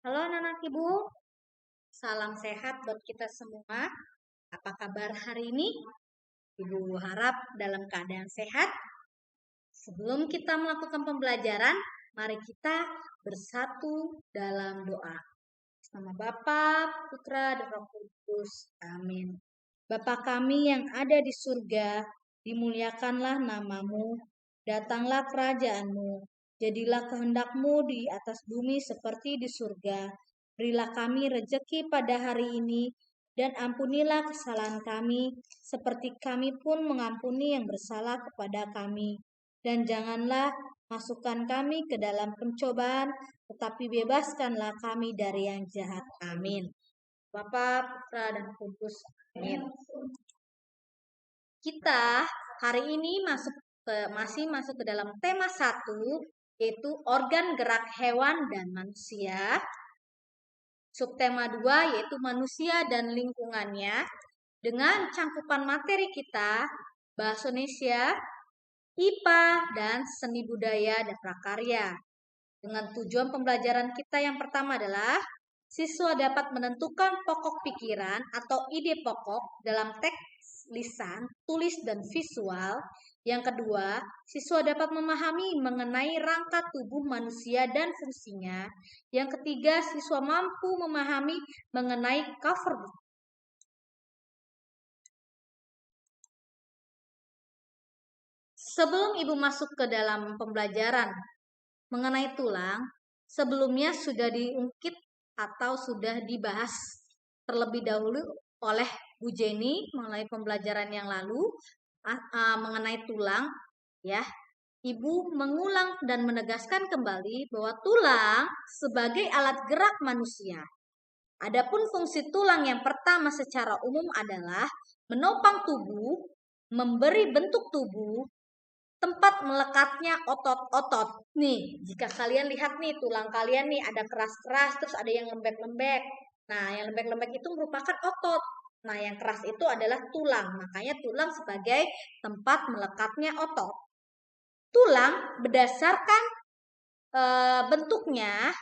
Halo anak-anak ibu, salam sehat buat kita semua. Apa kabar hari ini? Ibu harap dalam keadaan sehat. Sebelum kita melakukan pembelajaran, mari kita bersatu dalam doa. Nama Bapa, Putra, dan Roh Kudus. Amin. Bapa kami yang ada di surga, dimuliakanlah namamu, datanglah kerajaanmu, jadilah kehendakmu di atas bumi seperti di surga. Berilah kami rejeki pada hari ini, dan ampunilah kesalahan kami, seperti kami pun mengampuni yang bersalah kepada kami. Dan janganlah masukkan kami ke dalam pencobaan, tetapi bebaskanlah kami dari yang jahat. Amin. Bapa, Putra, dan Kudus. Amin. Kita hari ini masih masuk ke dalam tema 1, yaitu organ gerak hewan dan manusia. Subtema 2 yaitu manusia dan lingkungannya. Dengan cangkupan materi kita, bahasa Indonesia, IPA, dan seni budaya dan prakarya. Dengan tujuan pembelajaran kita yang pertama adalah siswa dapat menentukan pokok pikiran atau ide pokok dalam teks lisan, tulis, dan visual. Yang kedua, siswa dapat memahami mengenai rangka tubuh manusia dan fungsinya. Yang ketiga, siswa mampu memahami mengenai cover book. Sebelum Ibu masuk ke dalam pembelajaran mengenai tulang, sebelumnya sudah diungkit atau sudah dibahas terlebih dahulu oleh Bu Jenny mengenai pembelajaran yang lalu mengenai tulang, ya. Ibu mengulang dan menegaskan kembali bahwa tulang sebagai alat gerak manusia. Adapun fungsi tulang yang pertama secara umum adalah menopang tubuh, memberi bentuk tubuh, tempat melekatnya otot-otot. Nih, jika kalian lihat nih tulang kalian nih ada keras-keras terus ada yang lembek-lembek. Nah, yang lembek-lembek itu merupakan otot. Nah, yang keras itu adalah tulang. Makanya tulang sebagai tempat melekatnya otot. Tulang berdasarkan bentuknya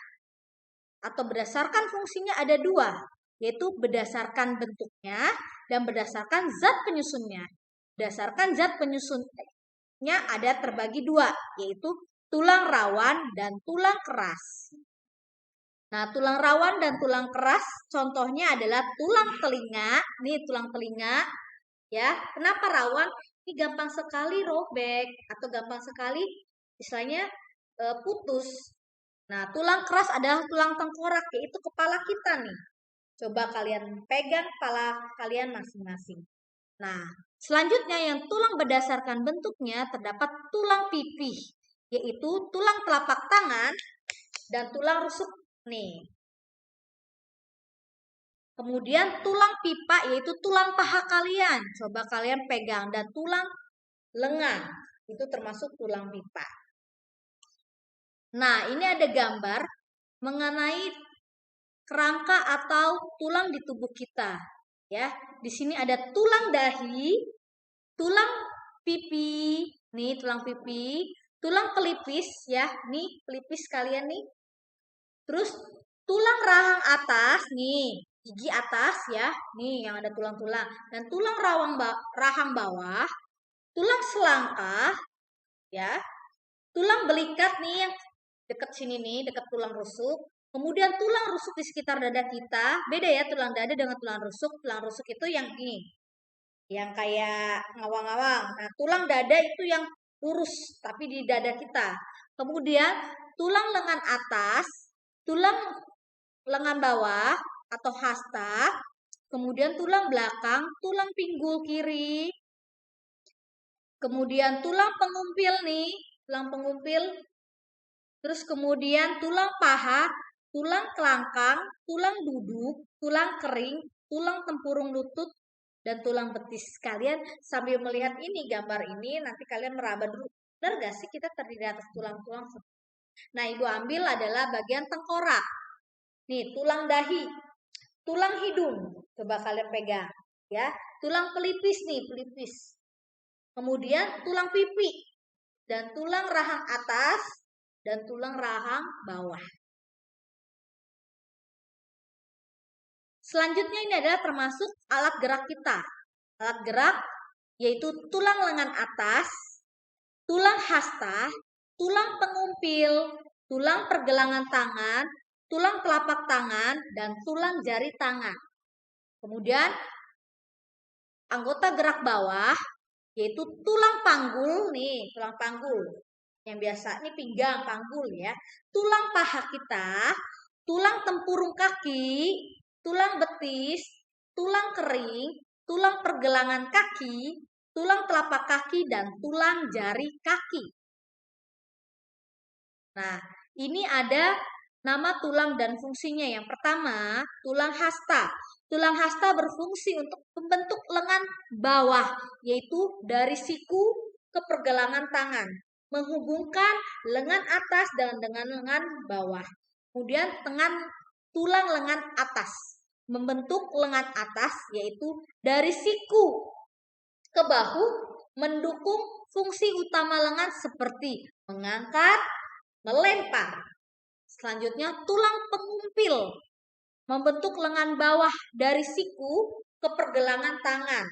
atau berdasarkan fungsinya ada 2, yaitu berdasarkan bentuknya dan berdasarkan zat penyusunnya. Berdasarkan zat penyusunnya ada terbagi 2, yaitu tulang rawan dan tulang keras. Nah, tulang rawan dan tulang keras contohnya adalah tulang telinga. Nih tulang telinga, ya. Kenapa rawan? Ini gampang sekali robek atau gampang sekali istilahnya putus. Nah, tulang keras adalah tulang tengkorak, yaitu kepala kita nih. Coba kalian pegang kepala kalian masing-masing. Nah, selanjutnya yang tulang berdasarkan bentuknya terdapat tulang pipih, yaitu tulang telapak tangan dan tulang rusuk nih. Kemudian tulang pipa yaitu tulang paha kalian. Coba kalian pegang, dan tulang lengan itu termasuk tulang pipa. Nah, ini ada gambar mengenai kerangka atau tulang di tubuh kita, ya. Di sini ada tulang dahi, tulang pipi, nih tulang pipi, tulang pelipis, ya, nih pelipis kalian nih. Terus tulang rahang atas, nih gigi atas, ya, nih yang ada tulang-tulang, dan tulang rahang bawah, tulang selangkah, ya, tulang belikat nih yang dekat sini nih, dekat tulang rusuk. Kemudian tulang rusuk di sekitar dada kita, beda ya tulang dada dengan tulang rusuk. Tulang rusuk itu yang ini, yang kayak ngawang-ngawang. Nah, tulang dada itu yang lurus, tapi di dada kita. Kemudian tulang lengan atas, tulang lengan bawah atau hasta. Kemudian tulang belakang, tulang pinggul kiri. Kemudian tulang pengumpil nih, tulang pengumpil. Terus kemudian tulang paha, tulang kelangkang, tulang duduk, tulang kering, tulang tempurung lutut, dan tulang betis. Kalian sambil melihat ini gambar ini, nanti kalian meraba dulu. Benar gak sih kita terdiri atas tulang-tulang? Nah, Ibu ambil adalah bagian tengkorak. Nih, tulang dahi, tulang hidung. Coba kalian pegang, ya. Tulang pelipis nih, pelipis. Kemudian tulang pipi dan tulang rahang atas dan tulang rahang bawah. Selanjutnya ini adalah termasuk alat gerak kita. Alat gerak yaitu tulang lengan atas, tulang hasta, tulang pengumpil, tulang pergelangan tangan, tulang telapak tangan, dan tulang jari tangan. Kemudian anggota gerak bawah yaitu tulang panggul nih, tulang panggul. Yang biasa ini pinggang, panggul ya. Tulang paha kita, tulang tempurung kaki, tulang betis, tulang kering, tulang pergelangan kaki, tulang telapak kaki, dan tulang jari kaki. Nah, ini ada nama tulang dan fungsinya. Yang pertama, tulang hasta. Tulang hasta berfungsi untuk membentuk lengan bawah, yaitu dari siku ke pergelangan tangan, menghubungkan lengan atas dengan lengan bawah. Kemudian tulang lengan atas, membentuk lengan atas, yaitu dari siku ke bahu, mendukung fungsi utama lengan seperti mengangkat, melempar. Selanjutnya tulang pengumpil, membentuk lengan bawah dari siku ke pergelangan tangan.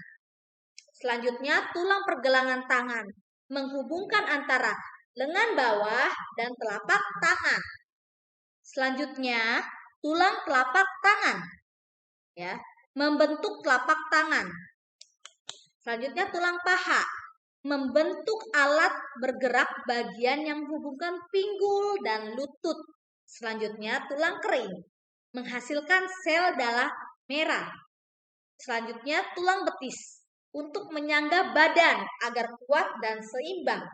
Selanjutnya tulang pergelangan tangan, menghubungkan antara lengan bawah dan telapak tangan. Selanjutnya tulang telapak tangan, ya, membentuk telapak tangan. Selanjutnya tulang paha, membentuk alat bergerak bagian yang menghubungkan pinggul dan lutut. Selanjutnya tulang kering, menghasilkan sel darah merah. Selanjutnya tulang betis, untuk menyangga badan agar kuat dan seimbang.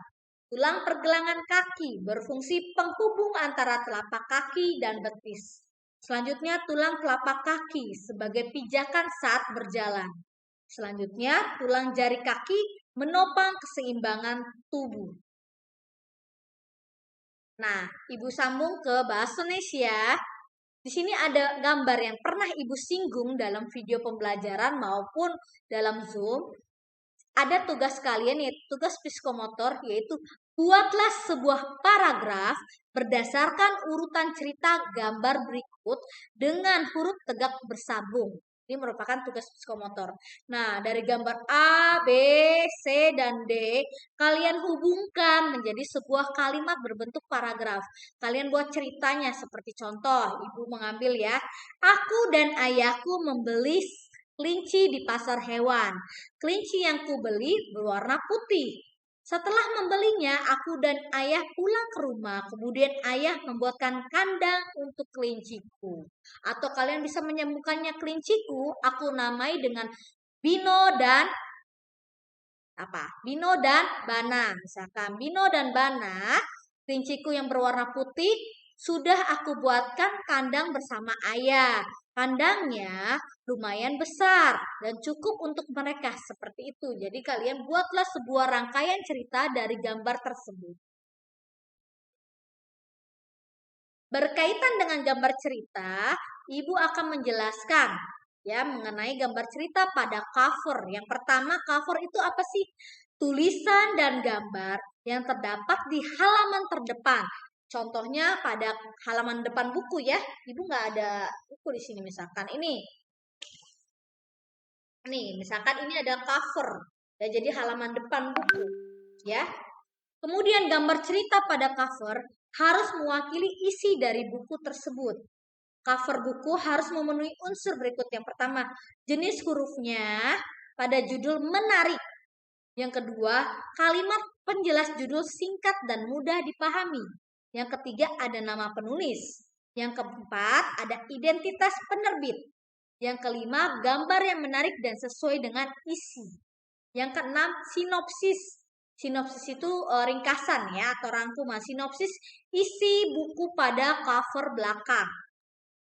Tulang pergelangan kaki, berfungsi penghubung antara telapak kaki dan betis. Selanjutnya tulang telapak kaki, sebagai pijakan saat berjalan. Selanjutnya tulang jari kaki, menopang keseimbangan tubuh. Nah, Ibu sambung ke bahasa Indonesia. Di sini ada gambar yang pernah Ibu singgung dalam video pembelajaran maupun dalam Zoom. Ada tugas kalian, yaitu tugas psikomotor, yaitu buatlah sebuah paragraf berdasarkan urutan cerita gambar berikut dengan huruf tegak bersambung. Ini merupakan tugas psikomotor. Nah, dari gambar A, B, C, dan D, kalian hubungkan menjadi sebuah kalimat berbentuk paragraf. Kalian buat ceritanya seperti contoh, Ibu mengambil ya. Aku dan ayahku membeli kelinci di pasar hewan. Kelinci yang kubeli berwarna putih. Setelah membelinya, aku dan ayah pulang ke rumah. Kemudian ayah membuatkan kandang untuk kelinciku. Atau kalian bisa menyambungkannya kelinciku, aku namai dengan Bino dan Bino dan Bana. Misalkan Bino dan Bana, kelinciku yang berwarna putih, sudah aku buatkan kandang bersama ayah. Kandangnya lumayan besar dan cukup untuk mereka, seperti itu. Jadi kalian buatlah sebuah rangkaian cerita dari gambar tersebut. Berkaitan dengan gambar cerita, Ibu akan menjelaskan ya mengenai gambar cerita pada cover. Yang pertama, cover itu apa sih? Tulisan dan gambar yang terdapat di halaman terdepan. Contohnya pada halaman depan buku ya. Ibu nggak ada buku di sini misalkan ini. Nih, misalkan ini ada cover. Ya, jadi halaman depan buku ya. Kemudian gambar cerita pada cover harus mewakili isi dari buku tersebut. Cover buku harus memenuhi unsur berikut. Yang pertama, jenis hurufnya pada judul menarik. Yang kedua, kalimat penjelas judul singkat dan mudah dipahami. Yang ketiga, ada nama penulis. Yang keempat, ada identitas penerbit. Yang kelima, gambar yang menarik dan sesuai dengan isi. Yang keenam, sinopsis. Sinopsis itu ringkasan ya atau rangkuman. Sinopsis isi buku pada cover belakang.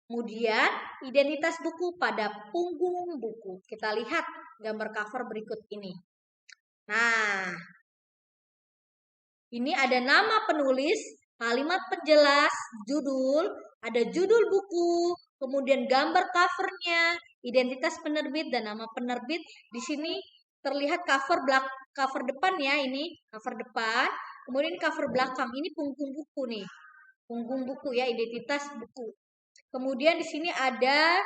Kemudian, identitas buku pada punggung buku. Kita lihat gambar cover berikut ini. Nah, ini ada nama penulis, kalimat penjelas, judul, ada judul buku, kemudian gambar covernya, identitas penerbit dan nama penerbit. Di sini terlihat cover depan ya, ini cover depan, kemudian cover belakang, ini punggung buku nih. Punggung buku ya, identitas buku. Kemudian di sini ada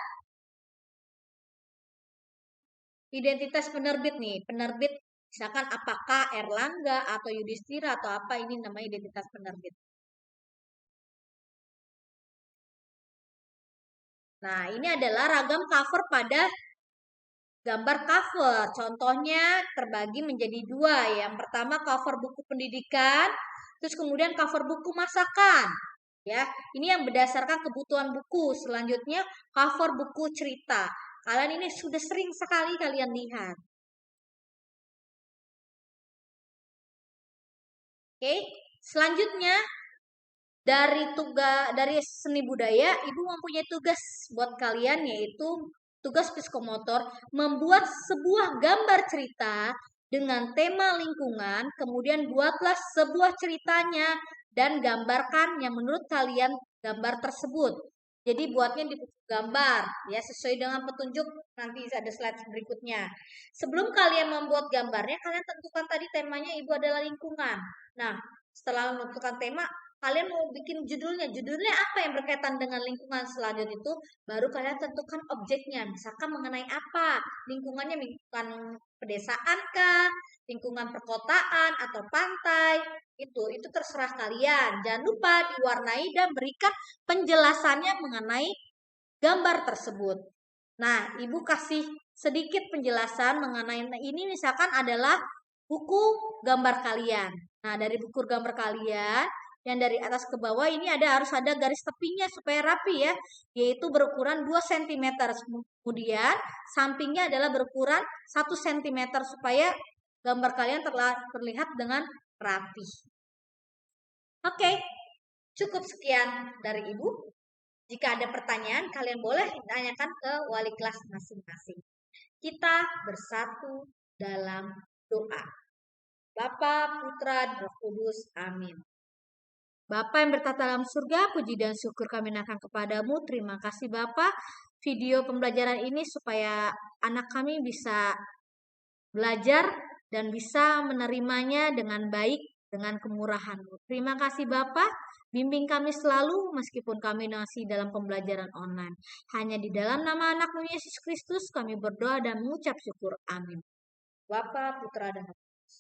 identitas penerbit nih. Penerbit misalkan apakah Erlangga atau Yudhistira atau apa, ini namanya identitas penerbit. Nah, ini adalah ragam cover pada gambar cover. Contohnya terbagi menjadi dua. Yang pertama cover buku pendidikan, terus kemudian cover buku masakan. Ya, ini yang berdasarkan kebutuhan buku. Selanjutnya cover buku cerita. Kalian ini sudah sering sekali kalian lihat. Oke, selanjutnya dari seni budaya, Ibu mempunyai tugas buat kalian, yaitu tugas psikomotor membuat sebuah gambar cerita dengan tema lingkungan, kemudian buatlah sebuah ceritanya dan gambarkan yang menurut kalian gambar tersebut. Jadi buatnya di buku gambar ya, sesuai dengan petunjuk, nanti ada slide berikutnya. Sebelum kalian membuat gambarnya, kalian tentukan tadi temanya Ibu adalah lingkungan. Nah, setelah menentukan tema, kalian mau bikin judulnya apa yang berkaitan dengan lingkungan. Selanjutnya itu baru kalian tentukan objeknya, misalkan mengenai apa, lingkungannya lingkungan pedesaan kah, lingkungan perkotaan atau pantai, itu terserah kalian. Jangan lupa diwarnai dan berikan penjelasannya mengenai gambar tersebut. Nah, Ibu kasih sedikit penjelasan mengenai ini, misalkan adalah buku gambar kalian. Nah, dari buku gambar kalian yang dari atas ke bawah ini harus ada garis tepinya supaya rapi ya, yaitu berukuran 2 cm. Kemudian sampingnya adalah berukuran 1 cm supaya gambar kalian terlihat dengan rapi. Oke, cukup sekian dari Ibu. Jika ada pertanyaan, kalian boleh tanyakan ke wali kelas masing-masing. Kita bersatu dalam doa. Bapa, Putra, dan Roh Kudus. Amin. Bapa yang bertata dalam surga, puji dan syukur kami naikkan kepadamu. Terima kasih Bapa, video pembelajaran ini supaya anak kami bisa belajar dan bisa menerimanya dengan baik, dengan kemurahan-Mu. Terima kasih Bapa, bimbing kami selalu meskipun kami masih dalam pembelajaran online. Hanya di dalam nama anak-Mu Yesus Kristus kami berdoa dan mengucap syukur. Amin. Bapa, Putra, dan Roh Kudus.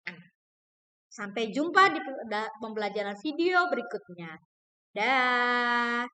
Amin. Sampai jumpa di pembelajaran video berikutnya. Dah.